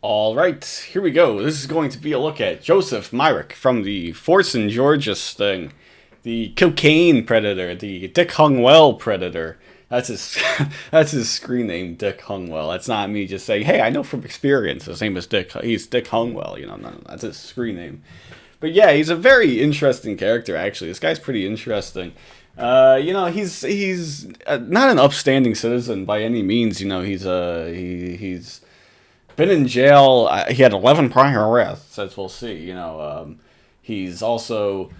Alright, here we go. This is going to be a look at Joseph Myrick from the Forts in Georgia sting. The cocaine predator, the Dick Hungwell predator. That's his that's his screen name, Dick Hungwell. That's not me just saying, hey, I know from experience. His name is Dick. He's Dick Hungwell, no, that's his screen name. But yeah, he's a very interesting character, actually. This guy's pretty interesting. He's not an upstanding citizen by any means. He's been in jail. He had 11 prior arrests, as we'll see. He's also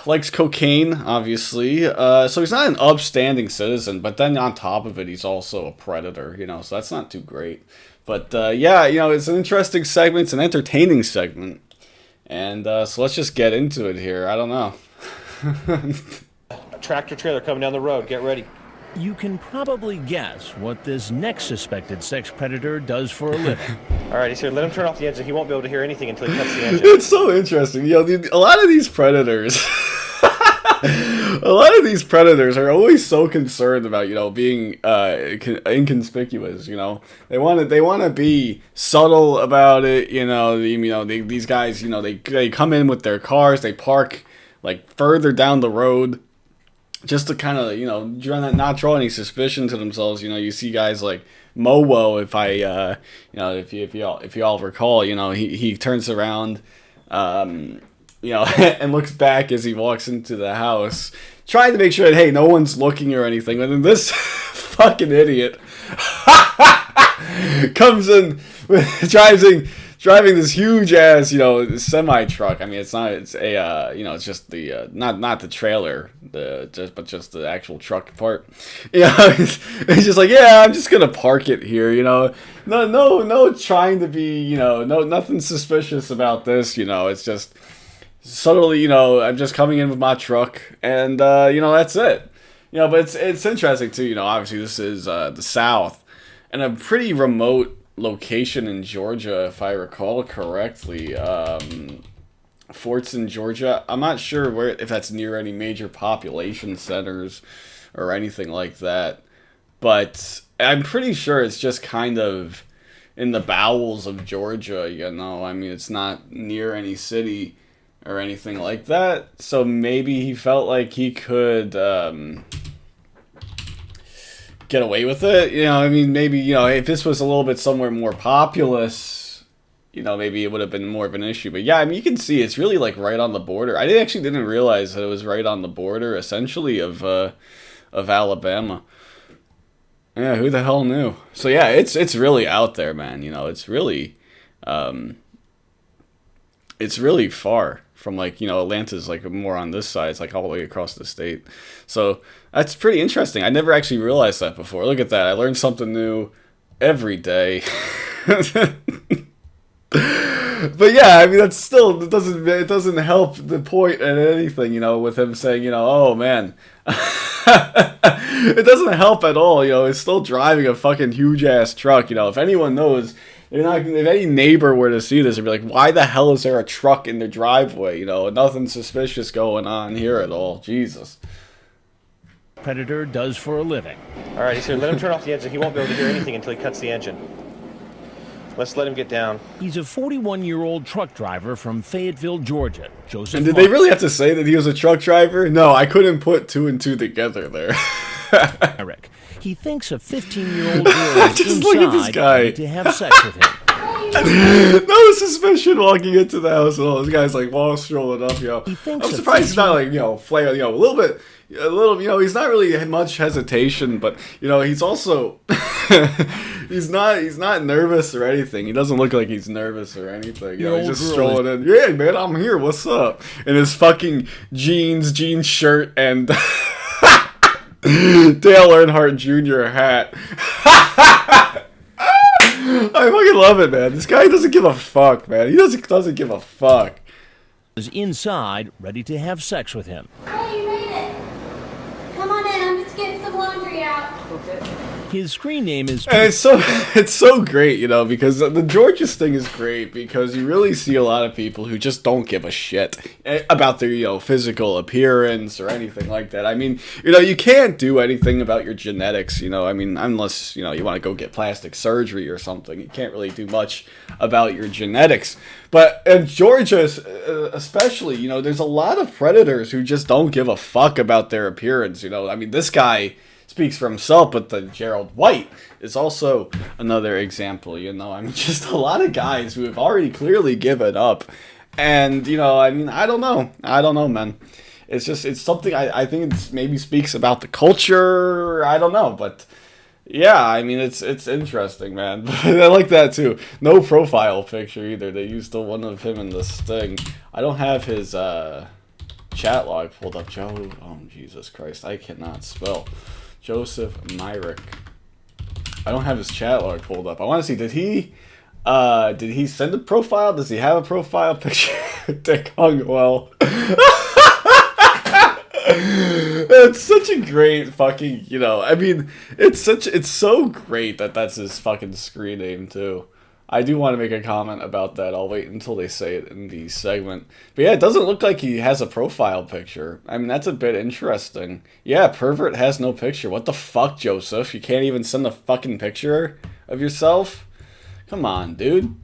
likes cocaine, obviously. So he's not an upstanding citizen, but then on top of it, he's also a predator. So that's not too great. But it's an interesting segment. It's an entertaining segment. And so let's just get into it here. I don't know. A tractor trailer coming down the road. Get ready. You can probably guess what this next suspected sex predator does for a living. All right, he's here. Let him turn off the engine. He won't be able to hear anything until he cuts the engine. It's so interesting. A lot of these predators, are always so concerned about being inconspicuous. They want to be subtle about it. These guys. They come in with their cars. They park like further down the road, just to kind of, not draw any suspicion to themselves. You see guys like Mowo, if you all recall, he turns around, and looks back as he walks into the house, trying to make sure that, hey, no one's looking or anything. But then this fucking idiot comes in, driving this huge ass, semi truck. I mean, it's just not the trailer, but just the actual truck part. He's just like, yeah, I'm just gonna park it here. No, trying to be, nothing suspicious about this. It's just subtly, I'm just coming in with my truck, and that's it. But it's interesting too. Obviously this is the South, and a pretty remote location in Georgia, if I recall correctly. Forts in Georgia. I'm not sure if that's near any major population centers or anything like that, but I'm pretty sure it's just kind of in the bowels of Georgia. I mean, it's not near any city or anything like that, so maybe he felt like he could get away with it. Maybe, if this was a little bit somewhere more populous, maybe it would have been more of an issue. But yeah, I mean, you can see it's really like right on the border. I actually didn't realize that it was right on the border, essentially, of Alabama. Yeah, who the hell knew? So yeah, it's really out there, man. It's really far from, like, Atlanta's like more on this side. It's like all the way across the state. So that's pretty interesting. I never actually realized that before. Look at that. I learned something new every day. But yeah, I mean, that's still, it doesn't help the point at anything, with him saying, oh man. It doesn't help at all. He's still driving a fucking huge ass truck. If anyone knows, if any neighbor were to see this, they'd be like, why the hell is there a truck in their driveway? Nothing suspicious going on here at all. Jesus. Predator does for a living. All right, he's here. Let him turn off the engine. He won't be able to hear anything until he cuts the engine. Let's let him get down. He's a 41-year-old truck driver from Fayetteville, Georgia. Joseph. And did they really have to say that he was a truck driver? No, I couldn't put two and two together there. Myrick. He thinks a 15-year-old girl is just look at this guy. To have sex with him. No suspicion walking into the house at all. This guy's like wall strolling up, I'm surprised he's not like, flailing, a little bit, he's not really much hesitation, but he's also he's not nervous or anything. He doesn't look like he's nervous or anything. He's just strolling in. Yeah, man, I'm here. What's up? In his fucking jean shirt and Dale Earnhardt Jr. hat. I fucking love it, man. This guy doesn't give a fuck, man. He doesn't give a fuck. Is inside, ready to have sex with him. Hey, you made it. Come on in. I'm just getting some laundry out. Okay. His screen name is... And it's so great, you know, because the Georges thing is great because you really see a lot of people who just don't give a shit about their, you know, physical appearance or anything like that. I mean, you know, you can't do anything about your genetics, you know, I mean, unless, you know, you want to go get plastic surgery or something. You can't really do much about your genetics. But in Georgia, especially, you know, there's a lot of predators who just don't give a fuck about their appearance, you know. I mean, this guy speaks for himself, but the Gerald White is also another example, you know. I mean, just a lot of guys who have already clearly given up. And, you know, I mean, I don't know, man. It's just, it's something I think it's maybe speaks about the culture. I don't know, but yeah, I mean, it's interesting, man. I like that too. No profile picture either. They used the one of him in this thing. I don't have his chat log pulled up. Oh, Jesus Christ, I cannot spell. Joseph Myrick. I don't have his chat log pulled up. I want to see, did he send a profile? Does he have a profile picture? Dick Hungwell. It's such a great fucking, you know, I mean, it's so great that that's his fucking screen name too. I do want to make a comment about that. I'll wait until they say it in the segment. But yeah, it doesn't look like he has a profile picture. I mean, that's a bit interesting. Yeah, pervert has no picture. What the fuck, Joseph? You can't even send a fucking picture of yourself? Come on, dude.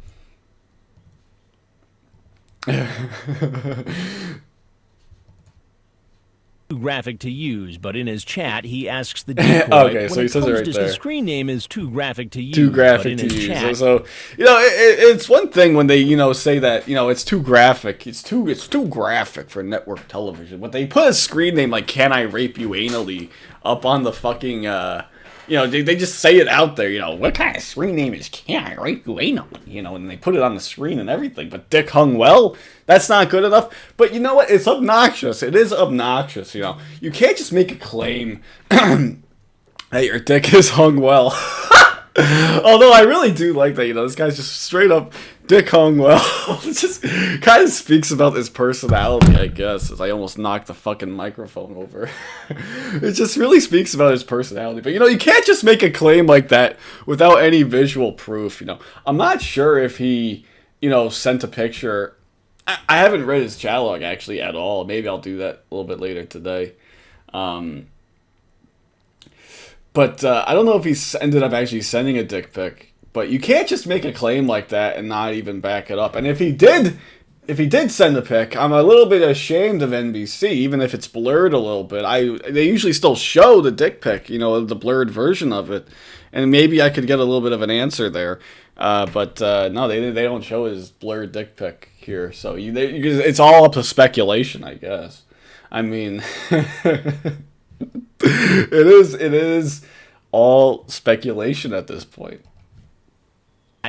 Too graphic to use, but in his chat he asks the decoy. Okay, so he says it right there. The screen name is too graphic to use. Too graphic to use. Chat, so you know, it's one thing when they, you know, say that, you know, it's too graphic. It's too graphic for network television. But they put a screen name like "Can I rape you anally" up on the fucking. You know, they just say it out there, you know, what kind of screen name is "Can I rape you anally"? You know, and they put it on the screen and everything. But Dick Hungwell, that's not good enough. But you know what? It's obnoxious. It is obnoxious, you know. You can't just make a claim that your dick is hung well. Although I really do like that, you know, this guy's just straight up Dick Hungwell. It just kind of speaks about his personality, I guess, as I almost knocked the fucking microphone over. It just really speaks about his personality. But, you know, you can't just make a claim like that without any visual proof, you know. I'm not sure if he, you know, sent a picture. I haven't read his chat log, actually, at all. Maybe I'll do that a little bit later today. But I don't know if he ended up actually sending a dick pic. But you can't just make a claim like that and not even back it up. And if he did send a pic, I'm a little bit ashamed of NBC, even if it's blurred a little bit. They usually still show the dick pic, you know, the blurred version of it. And maybe I could get a little bit of an answer there. But no, they don't show his blurred dick pic here. So it's all up to speculation, I guess. I mean, it is all speculation at this point.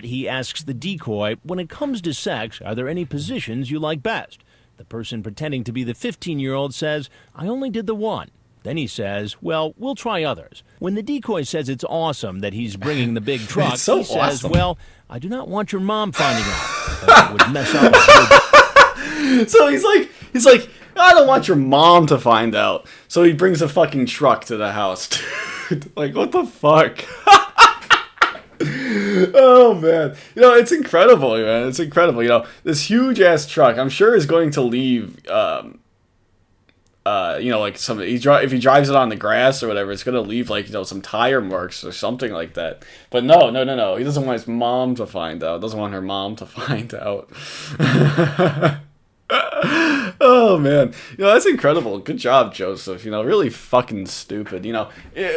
He asks the decoy, when it comes to sex, are there any positions you like best? The person pretending to be the 15-year-old says, I only did the one. Then he says, well, we'll try others. When the decoy says it's awesome that he's bringing the big truck, so he says, awesome. Well, I do not want your mom finding out. That would mess up. So he's like, I don't want your mom to find out. So he brings a fucking truck to the house. Dude, like, what the fuck? Oh, man. You know, it's incredible, man. It's incredible. You know, this huge-ass truck, I'm sure, is going to leave, you know, like, if he drives it on the grass or whatever, it's going to leave, like, you know, some tire marks or something like that. But no. He doesn't want his mom to find out. Doesn't want her mom to find out. Oh, man. You know, that's incredible. Good job, Joseph. You know, really fucking stupid. You know,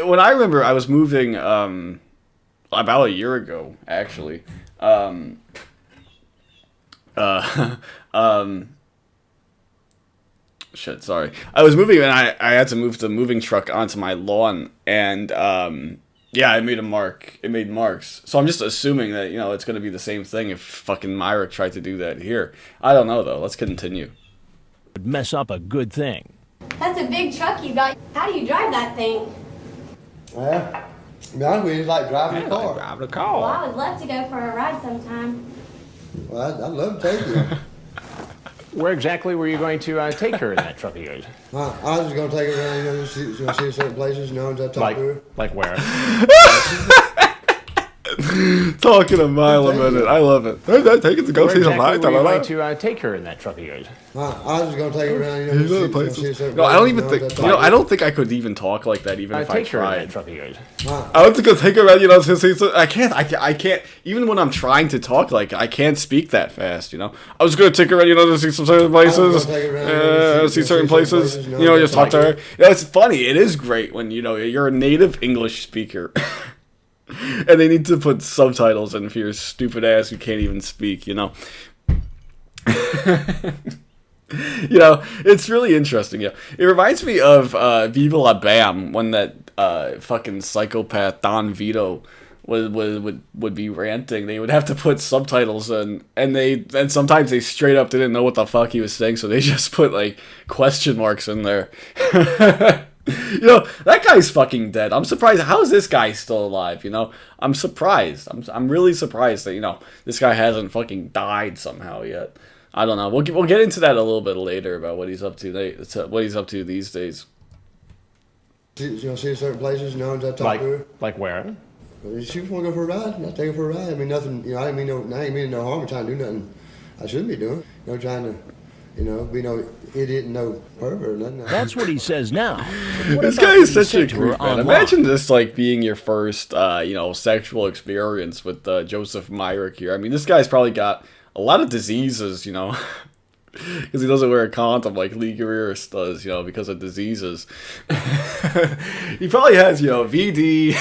when I remember I was moving, about a year ago, actually. Shit, sorry. I was moving and I had to move the moving truck onto my lawn, and yeah, it made a mark. It made marks. So I'm just assuming that, you know, it's gonna be the same thing if fucking Myrick tried to do that here. I don't know though. Let's continue. Would mess up a good thing. That's a big truck you got. How do you drive that thing? Well, to be honest with you, it's like driving a car. Well, I would love to go for a ride sometime. Well, I'd love to take you. Where exactly were you going to take her in that truck of yours? I was just gonna take her around, see certain places, and talk to her. Like where? Talking a mile a minute. I love it. Take it to go Where see some exactly were you going to take her in that truck of yours? I was just gonna take her around, see certain No, I don't even places, think. I don't think I could even talk like that, even if I Take her in that tried. truck of yours. I don't think I'll take her around. I can't. I can't. Even when I'm trying to talk, like I can't speak that fast. I was gonna take her around. To see some certain places. See certain places. Just talk to her. It's funny. It is great when you're a native English speaker. And they need to put subtitles in for your stupid ass who can't even speak, it's really interesting, It reminds me of Viva La Bam, when that fucking psychopath Don Vito would be ranting. They would have to put subtitles in, and sometimes they straight up didn't know what the fuck he was saying, so they just put like question marks in there. That guy's fucking dead. I'm surprised. How is this guy still alive? I'm surprised. I'm really surprised that this guy hasn't fucking died somehow yet. I don't know. We'll get into that a little bit later about what he's up to. What he's up to these days. See certain places, talk to her. Like where? She just want to go for a ride. I take her for a ride. I mean, nothing. I ain't mean no harm. I'm trying to do nothing I shouldn't be doing. Trying to. Be no idiot and no pervert or nothing. That's what he says now. This guy is such a creep, man. Imagine this like being your first, sexual experience with Joseph Myrick here. I mean, this guy's probably got a lot of diseases, because he doesn't wear a condom like Lee Guerreros does, because of diseases. He probably has, VD.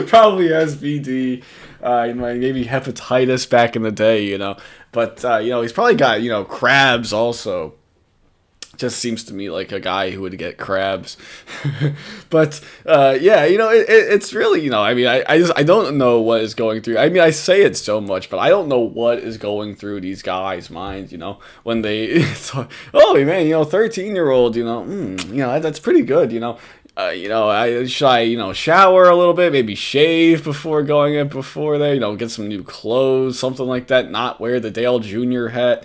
Probably has VD. Maybe hepatitis back in the day, But, he's probably got, crabs also. Just seems to me like a guy who would get crabs. But, it's really, I don't know what is going through. I mean, I say it so much, but I don't know what is going through these guys' minds, when they, oh, man, 13-year-old, that's pretty good, should I, shower a little bit, maybe shave before going in before there, get some new clothes, something like that, not wear the Dale Jr. hat,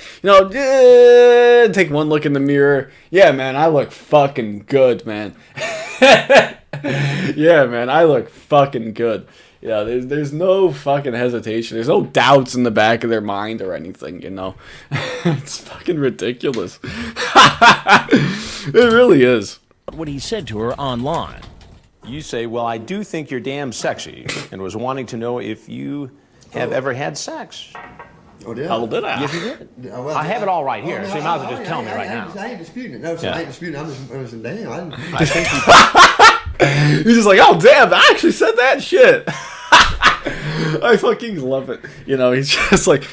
take one look in the mirror. Yeah, man, I look fucking good, man. Yeah, man, I look fucking good. There's no fucking hesitation. There's no doubts in the back of their mind or anything, It's fucking ridiculous. It really is. What he said to her online. You say, well, I do think you're damn sexy, and was wanting to know if you have ever had sex. Oh, did I? How did I? Yes, you did. Yeah, well, I have it all right here, no, so you might as well just tell me right now. I ain't disputing it. No, sir, Yeah. I ain't disputing it. I'm just damn. I think you He's just like, oh damn, I actually said that shit. I fucking love it. He's just like,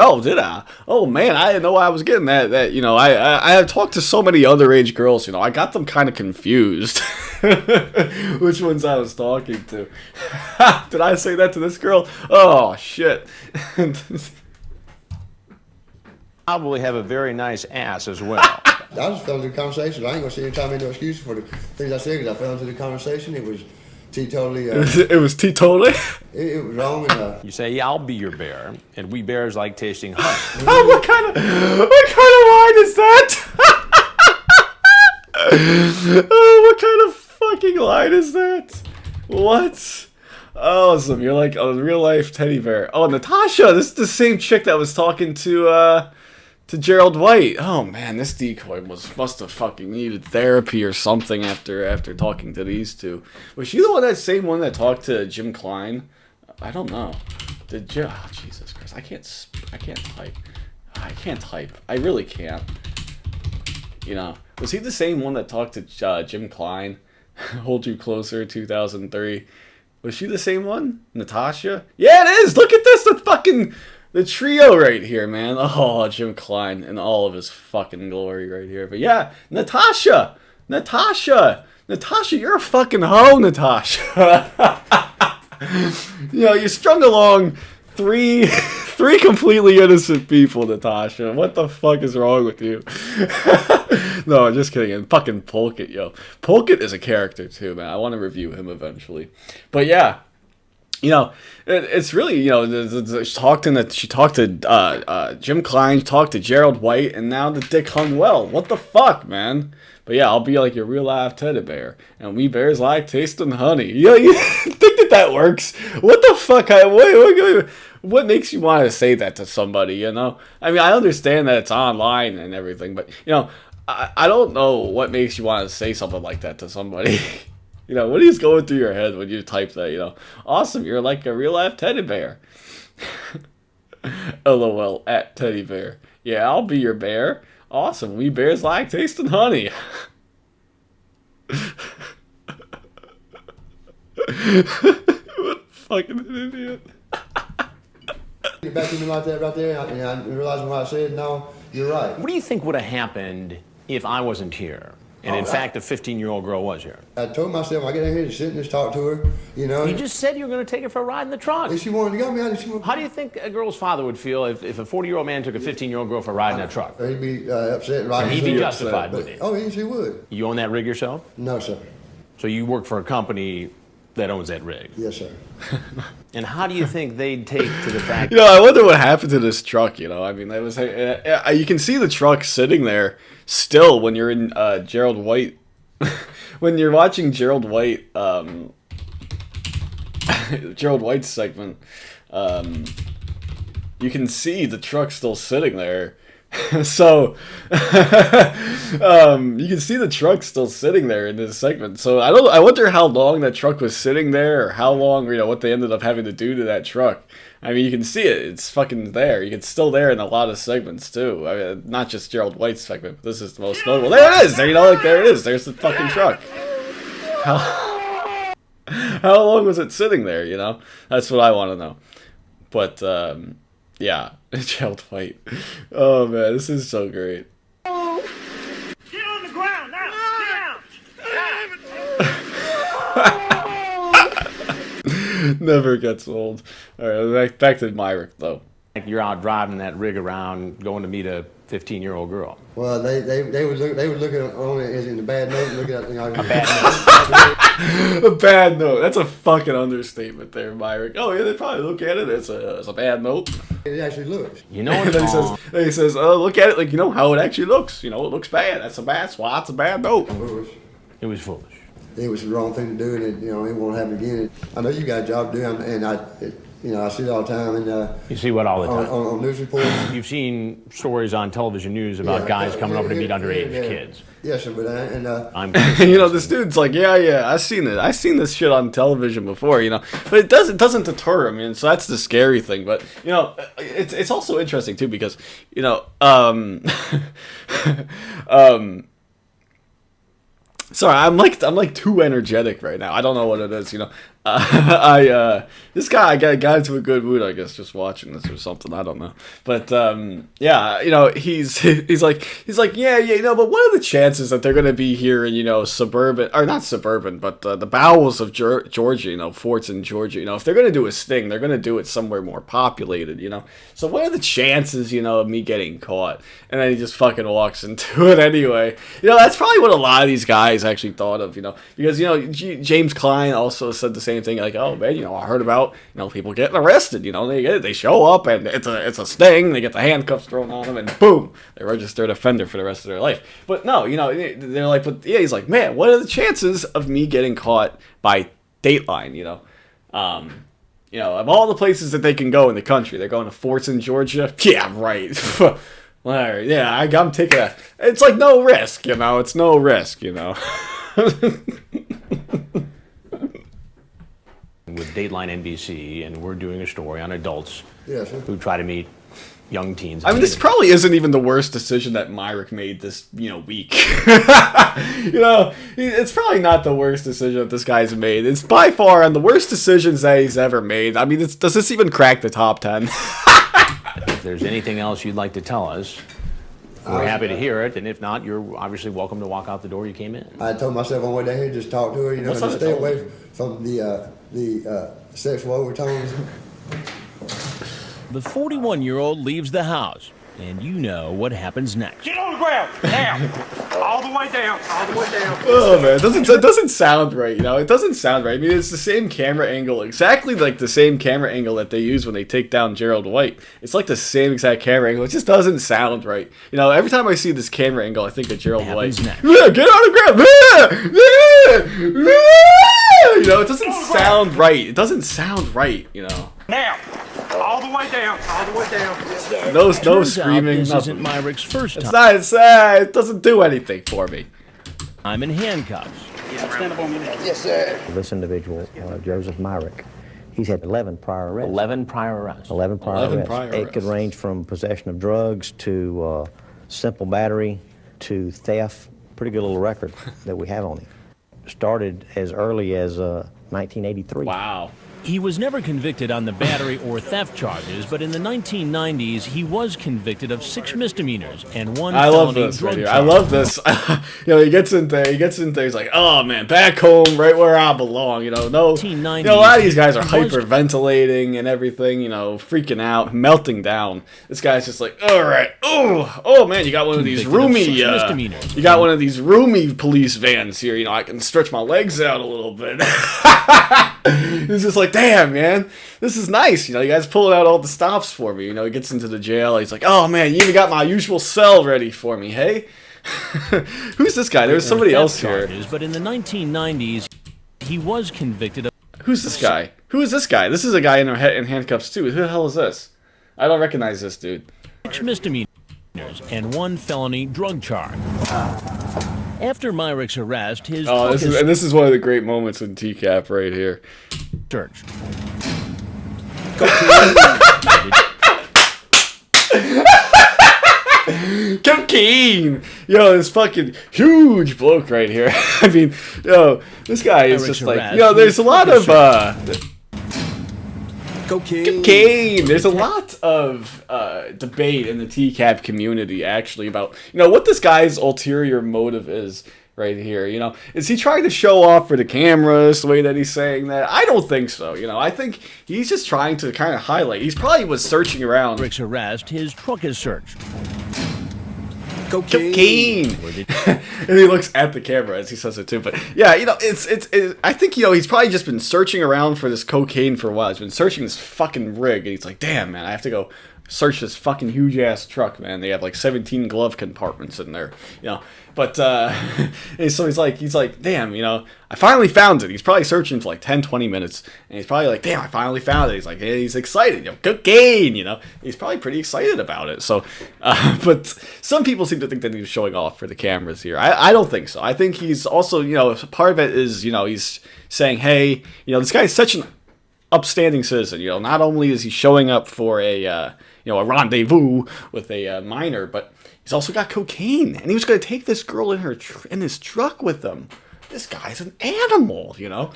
oh, did I? Oh man, I didn't know I was getting that. I have talked to so many underage girls. I got them kind of confused. Which ones I was talking to? Did I say that to this girl? Oh shit. probably have a very nice ass as well. I just fell into the conversation. I ain't gonna sit here and tell me no excuses for the things I said because I fell into the conversation. It was teetotally. It was teetotally. It was wrong. And You say, yeah, I'll be your bear, and we bears like tasting honey. Oh, what kind of line is that? Oh, what kind of fucking line is that? What? Awesome, you're like a real life teddy bear. Oh, Natasha, this is the same chick that was talking to Gerald White. Oh man, this decoy must have fucking needed therapy or something after talking to these two. Was she the same one that talked to Jim Klein? I don't know. Oh, Jesus Christ, I can't type. I can't type. I really can't. Was he the same one that talked to Jim Klein? Hold You Closer, 2003. Was she the same one? Natasha? Yeah, it is! Look at this! The trio right here, man. Oh, Jim Klein in all of his fucking glory right here. But yeah, Natasha! Natasha, you're a fucking hoe, Natasha. You strung along three completely innocent people, Natasha. What the fuck is wrong with you? No, I'm just kidding. And fucking Polkit, yo. Polkit is a character too, man. I want to review him eventually. But yeah, you know, it's really, you know, she talked to Jim Klein, talked to Gerald White, and now the dick hung well. What the fuck, man? But yeah, I'll be like your real life teddy bear, and we bears like tasting honey. You think that works? What the fuck? What makes you want to say that to somebody? You know, I mean, I understand that it's online and everything, but you know, I don't know what makes you want to say something like that to somebody. You know, what is going through your head when you type that? You know, awesome, you're like a real life teddy bear. LOL at teddy bear. Yeah, I'll be your bear. Awesome, we bears like tasting honey. What a fucking idiot. Get back to me like that right there, and I realizing what I said. No, you're right. What do you think would have happened if I wasn't here? And in fact, a 15-year-old girl was here. I told myself, I get in here to sit and just talk to her, you know. You just said you were going to take her for a ride in the truck. If she wanted to go, How do you think a girl's father would feel if a 40-year-old man took a 15-year-old girl for a ride in a truck? He'd be upset, right? He'd be justified, wouldn't he? Oh, yes, he would. You own that rig yourself? No, sir. So you work for a company that owns that rig? Yes, sir. And how do you think they'd take to the fact... You know, I wonder what happened to this truck, you know. I mean, that was you can see the truck sitting there still when you're in Gerald White. When you're watching Gerald White, Gerald White's segment, you can see the truck still sitting there. So, you can see the truck still sitting there in this segment. So I wonder how long that truck was sitting there, or how long, you know, what they ended up having to do to that truck. I mean, you can see it; it's fucking there. It's still there in a lot of segments too. I mean, not just Gerald White's segment, but this is the most notable. There it is. There, you know, like there it is. There's the fucking truck. How long was it sitting there? You know, that's what I want to know. But yeah, Gerald White. Oh man, this is so great. Get on the ground now. Never gets old. All right, back to Myrick though. You're out driving that rig around, going to meet a 15-year-old girl. Well, they would look at on it as in a bad note, look at, you know, A bad note. A bad note. That's a fucking understatement there, Myrick. Oh yeah, they probably look at it as a bad note. It actually looks. You know And what? then he says, oh, look at it like, you know how it actually looks. You know, it looks bad. That's a bad swat. It's a bad note. It was foolish. It was the wrong thing to do, and it, you know, it won't happen again. I know you got a job to do, and I see it all the time. And You see what all the time? on news reports. You've seen stories on television news about guys coming over to meet underage kids. Yes, sir. But I'm You know, this dude's like, yeah, I've seen it. I've seen this shit on television before, you know. But it doesn't deter him, and so that's the scary thing. But you know, it's also interesting too because you know, sorry, I'm like too energetic right now. I don't know what it is, you know. This guy got into a good mood, I guess, just watching this or something. I don't know, but yeah, you know, he's like, yeah, you know, but what are the chances that they're gonna be here in, you know, suburban, or not suburban, but the bowels of Georgia, you know, forts in Georgia, you know, if they're gonna do a sting, they're gonna do it somewhere more populated, you know. So what are the chances, you know, of me getting caught? And then he just fucking walks into it anyway. You know, that's probably what a lot of these guys actually thought of, you know, because you know James Klein also said the same thing, like, oh man, you know, I heard about, you know, people getting arrested, you know, they show up and it's a sting, they get the handcuffs thrown on them, and boom, they're registered offender for the rest of their life. But no, you know, they're like, but yeah, he's like, man, what are the chances of me getting caught by Dateline, you know? You know, of all the places that they can go in the country, they're going to forts in Georgia. Yeah, right. Yeah, I'm taking that. It's like no risk, you know. It's no risk, you know. With Dateline NBC, and we're doing a story on adults Yes, sir. who try to meet young teens. I mean, this probably isn't even the worst decision that Myrick made this, you know, week. You know, it's probably not the worst decision that this guy's made. It's by far on the worst decisions that he's ever made. I mean, does this even crack the top 10? If there's anything else you'd like to tell us, we're happy to hear it, and if not, you're obviously welcome to walk out the door you came in. I told myself on the way down here, just talk to her, you know, What's and that stay told away from the sexual overtones. The 41-year-old leaves the house, and you know what happens next. Get on the ground now. All the way down. All the way down. Oh man, it doesn't sound right, you know. It doesn't sound right. I mean, it's the same camera angle, exactly like the same camera angle that they use when they take down Gerald White. It's like the same exact camera angle. It just doesn't sound right. You know, every time I see this camera angle, I think of Gerald White. Yeah, get on the ground. You know, it doesn't sound right. It doesn't sound right. You know. Now. All the way down. All the way down. Yes, sir. No Turns screaming. out this Nothing. isn't Myrick's first It's time. not. It doesn't do anything for me. I'm in handcuffs. Stand up on your neck. Yes, sir. This individual, Joseph Myrick, he's had 11 prior arrests. 11 prior arrests. 11 prior 11 arrests. prior It could arrests. range from possession of drugs to simple battery to theft. Pretty good little record that we have on him. Started as early as 1983. Wow. He was never convicted on the battery or theft charges, but in the 1990s, he was convicted of 6 misdemeanors and 1 I love felony this drug right here. charge. I love this. You know, he gets in there. He's like, oh man, back home, right where I belong. You know, no. You know, a lot of these guys are hyperventilating and everything. You know, freaking out, melting down. This guy's just like, all right, oh man, you got one of these Convicted of roomy, 6 misdemeanors. you got one of these roomy police vans here. You know, I can stretch my legs out a little bit. He's just like, damn, man, this is nice. You know, you guys pulling out all the stops for me. You know, he gets into the jail. He's like, oh man, you even got my usual cell ready for me, hey? Who's this guy? There was somebody else here. Charges, but in the 1990s, he was convicted of Who's this guy? Who is this guy? This is a guy in handcuffs too. Who the hell is this? I don't recognize this dude. 6 misdemeanors and 1 felony drug charge. After Myrick's arrest, his Oh, truck is this is one of the great moments in TCAP right here. searched. Cocaine! Yo, this fucking huge bloke right here. I mean, yo, this guy is just like, yo, there's a lot of, cocaine. There's a lot of debate in the TCAP community, actually, about, you know, what this guy's ulterior motive is right here. You know, is he trying to show off for the cameras the way that he's saying that? I don't think so. You know, I think he's just trying to kind of highlight. He's probably was searching around. Myrick's arrest, his truck is searched. Cocaine. And he looks at the camera as he says it too. But yeah, you know, it's I think, you know, he's probably just been searching around for this cocaine for a while. He's been searching this fucking rig, and he's like, damn, man, I have to go search this fucking huge ass truck, man. They have like 17 glove compartments in there, you know. But and so he's like, damn, you know, I finally found it. He's probably searching for like 10-20 minutes, and he's probably like, damn, I finally found it. He's like, hey, he's excited, you know, cocaine, you know. He's probably pretty excited about it. So but some people seem to think that he was showing off for the cameras here. I don't think so. I think he's also, you know, part of it is, you know, he's saying, hey, you know, this guy's such an upstanding citizen. You know, not only is he showing up for a you know, a rendezvous with a minor, but he's also got cocaine, and he was going to take this girl in his truck with him. This guy's an animal, you know.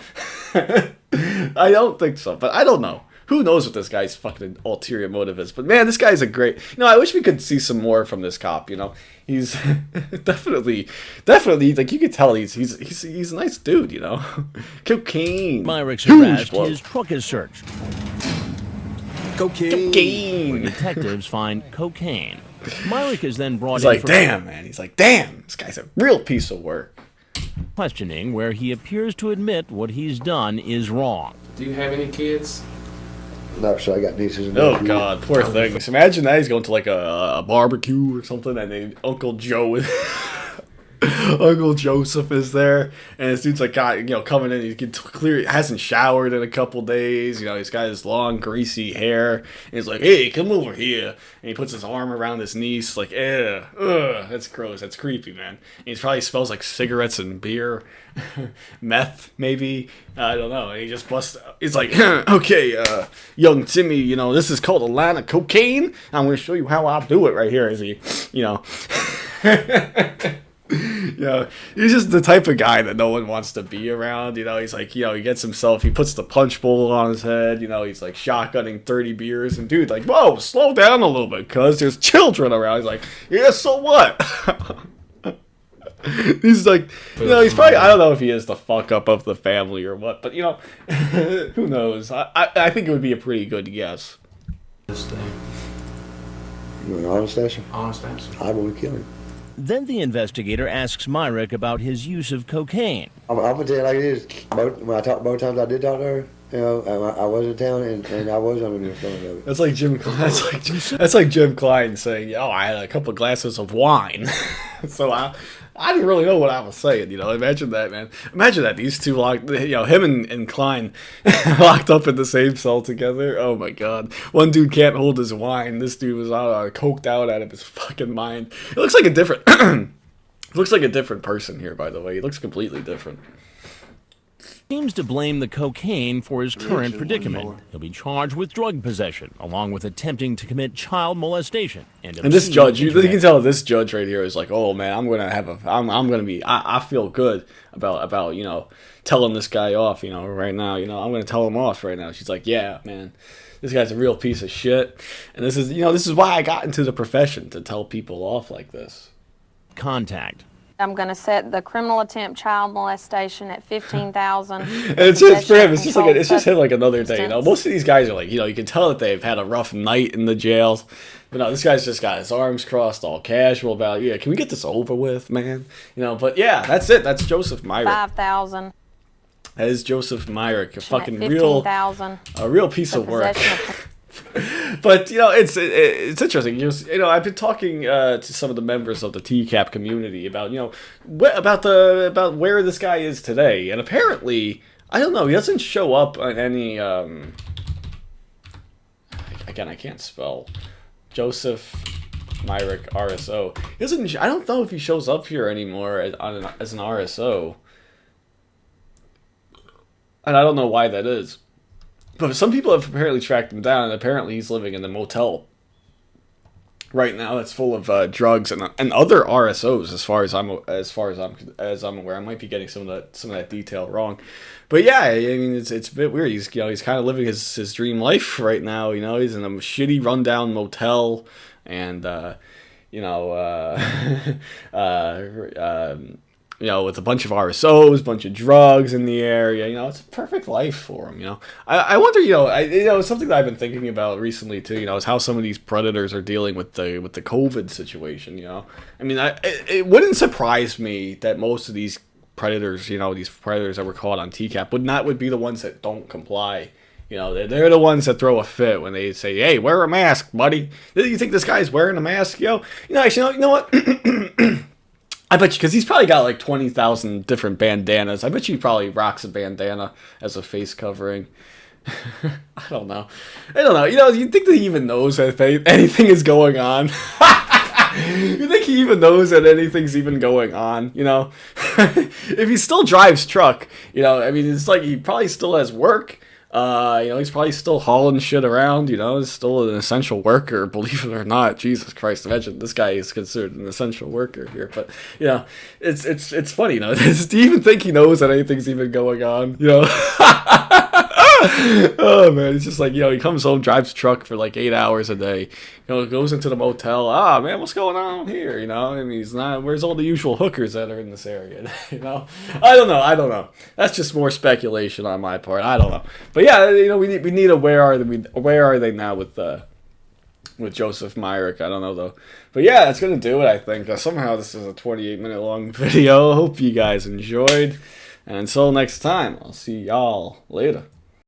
I don't think so, but I don't know. Who knows what this guy's fucking ulterior motive is? But man, this guy's a great. You know, I wish we could see some more from this cop. You know, he's definitely like, you could tell he's a nice dude. You know, cocaine. Myrick's Huge arrest, bloke. his truck is searched. Cocaine. Detectives find cocaine. Myrick is then brought He's in like, for damn, man. He's like, damn, this guy's a real piece of work. questioning, where he appears to admit what he's done is wrong. Do you have any kids? No, so I got nieces and Oh nephews. God, poor thing. So imagine that he's going to like a barbecue or something, and then Uncle Joe, Uncle Joseph is there, and this dude's like, God, you know, coming in. He can clear, hasn't showered in a couple days. You know, he's got his long, greasy hair. And he's like, hey, come over here. And he puts his arm around his niece, like, ugh, that's gross, that's creepy, man. And he probably smells like cigarettes and beer, meth, maybe. I don't know. And he just busts. He's like, okay, young Timmy, you know, this is called a line of cocaine. I'm going to show you how I do it right here. As he, you know. You know, he's just the type of guy that no one wants to be around. You know, he's like, you know, he puts the punch bowl on his head. You know, he's like shotgunning 30 beers. And dude, like, whoa, slow down a little bit, cuz there's children around. He's like, yeah, so what? He's like, you know, he's probably, I don't know if he is the fuck up of the family or what, but, you know, who knows? I think it would be a pretty good guess. This thing. You want an honest answer? Honest answer. I want to kill him. Then the investigator asks Myrick about his use of cocaine. I'm gonna tell you like it is. When I talked both times I did talk to her, you know, I was in town and I was under the influence of it. That's like Jim. That's like Jim Klein saying, "Oh, I had a couple of glasses of wine," so I didn't really know what I was saying. You know, imagine that, man. Imagine that these two locked, you know, him and Klein locked up in the same cell together. Oh my God, one dude can't hold his wine. This dude was coked out out of his fucking mind. It looks like a different. Looks like a different person here, by the way. He looks completely different. Seems to blame the cocaine for his current predicament. He'll be charged with drug possession, along with attempting to commit child molestation. And this judge, you can tell this judge right here is like, oh man, I'm gonna be, I feel good about you know, telling this guy off, you know, right now, you know, I'm gonna tell him off right now. She's like, yeah, man, this guy's a real piece of shit, and this is, you know, this is why I got into the profession, to tell people off like this. Contact. I'm going to set the criminal attempt child molestation at $15,000. And it's just for him. It's just like it's just hit like another day. You know, most of these guys are like, you know, you can tell that they've had a rough night in the jails. But no, this guy's just got his arms crossed, all casual about, yeah, can we get this over with, man? You know, but yeah, that's it. That's Joseph Myrick. $5,000. That is Joseph Myrick, a fucking $15,000. real piece of work. But you know, it's interesting. You know, I've been talking to some of the members of the TCAP community about, you know, about where this guy is today, and apparently, I don't know, he doesn't show up on any. Again, I can't spell Joseph Myrick RSO. He doesn't. I don't know if he shows up here anymore as an RSO, and I don't know why that is. But some people have apparently tracked him down, and apparently he's living in a motel right now that's full of drugs and other RSOs. As I'm aware, I might be getting some of that detail wrong, but yeah, I mean it's a bit weird. He's kind of living his dream life right now. You know, he's in a shitty rundown motel, and you know, with a bunch of RSOs, bunch of drugs in the area. You know, it's a perfect life for him, you know. I wonder, you know, something that I've been thinking about recently, too, you know, is how some of these predators are dealing with the COVID situation, you know. I mean, it wouldn't surprise me that most of these predators, you know, these predators that were caught on TCAP would be the ones that don't comply. You know, they're the ones that throw a fit when they say, hey, wear a mask, buddy. You think this guy's wearing a mask, yo? You know, actually, you know what? I bet you, because he's probably got like 20,000 different bandanas. I bet you probably rocks a bandana as a face covering. I don't know. You know, you think that he even knows if anything is going on? You think he even knows that anything's even going on, you know? If he still drives truck, you know, I mean, it's like he probably still has work. You know, he's probably still hauling shit around, you know, he's still an essential worker, believe it or not. Jesus Christ, imagine this guy is considered an essential worker here. But, you know, it's funny, you know, do you even think he knows that anything's even going on, you know? Oh, man, it's just like, you know, he comes home, drives truck for like 8 hours a day, you know, goes into the motel, man, what's going on here, you know? I mean, where's all the usual hookers that are in this area, you know? I don't know. That's just more speculation on my part. I don't know. But yeah, you know, we need a where are they now with Joseph Myrick. I don't know though. But yeah, that's gonna do it, I think. Somehow this is a 28-minute long video. Hope you guys enjoyed. And until next time, I'll see y'all later.